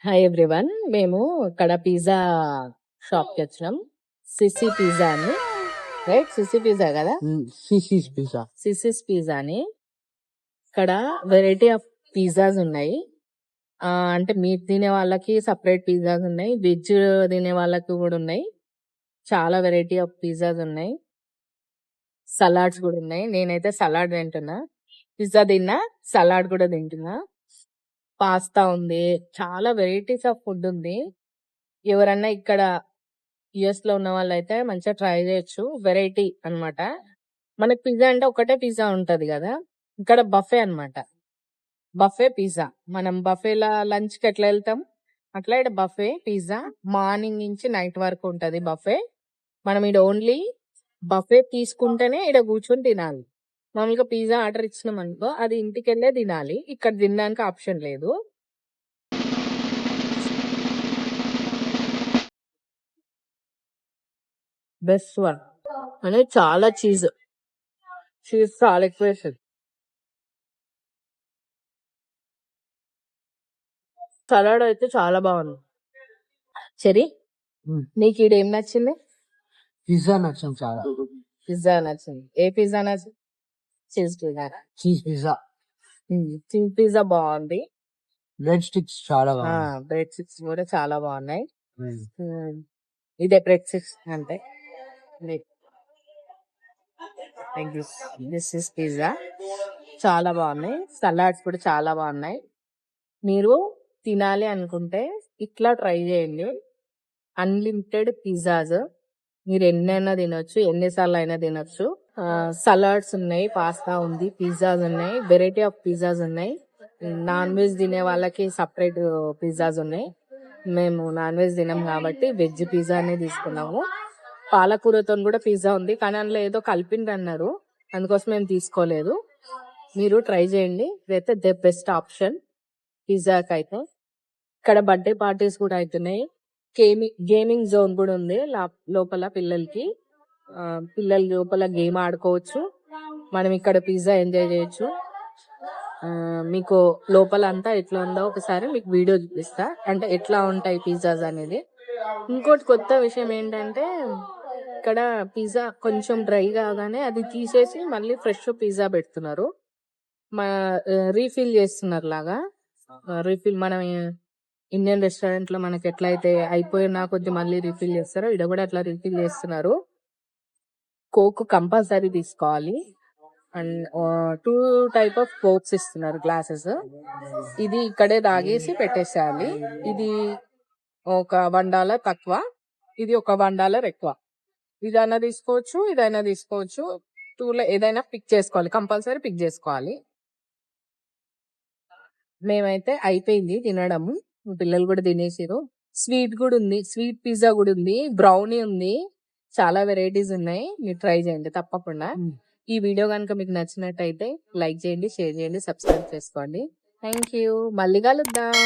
Hi everyone. మేము ఇక్కడ pizza షాప్కి వచ్చినాం. సిసి పిజ్జా అని, రైట్? సిసి పిజ్జా కదా, సిసిస్ పిజ్జా. సిసిస్ పిజ్జా అని. ఇక్కడ వెరైటీ ఆఫ్ పిజ్జాస్ ఉన్నాయి. అంటే మీట్ తినే వాళ్ళకి సపరేట్ పిజ్జాస్ ఉన్నాయి, వెజ్ తినే వాళ్ళకి కూడా ఉన్నాయి. చాలా వెరైటీ ఆఫ్ పిజ్జాస్ ఉన్నాయి, సలాడ్స్ కూడా ఉన్నాయి. నేనైతే సలాడ్ తింటున్నా, పిజ్జా తిన్నా, సలాడ్ కూడా తింటున్నా. పాస్తా ఉంది, చాలా వెరైటీస్ ఆఫ్ ఫుడ్ ఉంది. ఎవరన్నా ఇక్కడ యుఎస్ లో ఉన్న వాళ్ళైతే మంచిగా ట్రై చేయొచ్చు. వెరైటీ అన్నమాట. మనకి పిజ్జా అంటే ఒకటే పిజ్జా ఉంటది కదా, ఇక్కడ బఫే అన్నమాట. Buffet pizza. మనం బఫేలా లంచ్ కి ఎట్లా వెళ్తాం అట్లా ఇక్కడ బఫే పిజ్జా. మార్నింగ్ నుంచి నైట్ వరకు ఉంటది బఫే. మనం ఇక్కడ ఓన్లీ బఫే తీసుకుంటేనే ఇక్కడ కూర్చొని తినాలి. మామూలుగా పిజ్జా ఆర్డర్ ఇచ్చినాం అనుకో, అది ఇంటికి వెళ్ళే తినాలి, ఇక్కడ తినడానికి ఆప్షన్ లేదు. బెస్ట్ వన్ అంటే చాలా చీజ్ చాలా ఎక్కువ వేస్తుంది. సలాడ్ అయితే చాలా బాగుంది. చెరి, నీకు ఈడ ఏం నచ్చింది? పిజ్జా నచ్చింది చాలా. పిజ్జా నచ్చింది. ఏ పిజ్జా నచ్చింది? Cheese pizza. Cheese pizza. Cheese pizza బాగుంది. బ్రెడ్ స్టిక్స్ చాలా బాగుంది. బ్రెడ్ స్టిక్స్ కూడా చాలా బాగున్నాయి. ఇదే బ్రెడ్ స్టిక్స్ అంటే దిస్ ఇస్ పిజ్జా. చాలా బాగున్నాయి. సలాడ్స్ కూడా చాలా బాగున్నాయి. మీరు తినాలి అనుకుంటే ఇట్లా ట్రై చేయండి. అన్లిమిటెడ్ పిజ్జాస్, మీరు ఎన్నైనా తినొచ్చు, ఎన్నిసార్లు అయినా తినొచ్చు. సలాడ్స్ ఉన్నాయి, పాస్తా ఉంది, పిజ్జాస్ ఉన్నాయి, వెరైటీ ఆఫ్ పిజ్జాస్ ఉన్నాయి. నాన్ వెజ్ తినే వాళ్ళకి సపరేట్ పిజ్జాస్ ఉన్నాయి. మేము నాన్ వెజ్ తినాం కాబట్టి వెజ్ పిజ్జానే తీసుకున్నాము. పాలకూరతో కూడా పిజ్జా ఉంది, కానీ అందులో ఏదో కలిపింది అన్నారు, అందుకోసం మేము తీసుకోలేదు. మీరు ట్రై చేయండి, ఇదైతే ద బెస్ట్ ఆప్షన్ పిజ్జాకి అయితే. ఇక్కడ బర్త్డే పార్టీస్ కూడా అవుతున్నాయి. గేమింగ్ జోన్ కూడా ఉంది లోపల. పిల్లలకి పిల్లలు లోపల గేమ్ ఆడుకోవచ్చు, మనం ఇక్కడ పిజ్జా ఎంజాయ్ చేయొచ్చు. మీకు లోపల అంతా ఎట్లా ఉందో ఒకసారి మీకు వీడియో చూపిస్తా, అంటే ఎట్లా ఉంటాయి పిజ్జాస్ అనేది. ఇంకోటి కొత్త విషయం ఏంటంటే, ఇక్కడ పిజ్జా కొంచెం డ్రై కాగానే అది తీసేసి మళ్ళీ ఫ్రెష్ పిజ్జా పెడుతున్నారు. రీఫిల్ చేస్తున్నారు లాగా. రీఫిల్ మనం ఇండియన్ రెస్టారెంట్ లో మనకి ఎట్లయితే అయిపోయినా కొద్ది మళ్ళీ రీఫిల్ చేస్తారో, ఇక్కడ కూడా అట్లా రీఫిల్ చేస్తున్నారు. కోక్ కంపల్సరీ తీసుకోవాలి. అండ్ 2 టైప్ ఆఫ్ కోక్స్ ఇస్తున్నారు, గ్లాసెస్. ఇది ఇక్కడే తాగేసి పెట్టేసేయాలి. ఇది ఒక $1 తక్కువ, ఇది ఒక $1 ఎక్కువ. ఇదైనా తీసుకోవచ్చు, ఇదైనా తీసుకోవచ్చు. 2లో ఏదైనా పిక్ చేసుకోవాలి, కంపల్సరీ పిక్ చేసుకోవాలి. మేమైతే అయిపోయింది తినడము, పిల్లలు కూడా తినేసారు. స్వీట్ కూడా ఉంది, స్వీట్ పిజ్జా కూడా ఉంది, బ్రౌనీ ఉంది, చాలా వెరైటీస్ ఉన్నాయి. మీరు ట్రై చేయండి తప్పకుండా. ఈ వీడియో కనుక మీకు నచ్చినట్టయితే లైక్ చేయండి, షేర్ చేయండి, సబ్స్క్రైబ్ చేసుకోండి. Thank you. మళ్ళీ కలుద్దాం.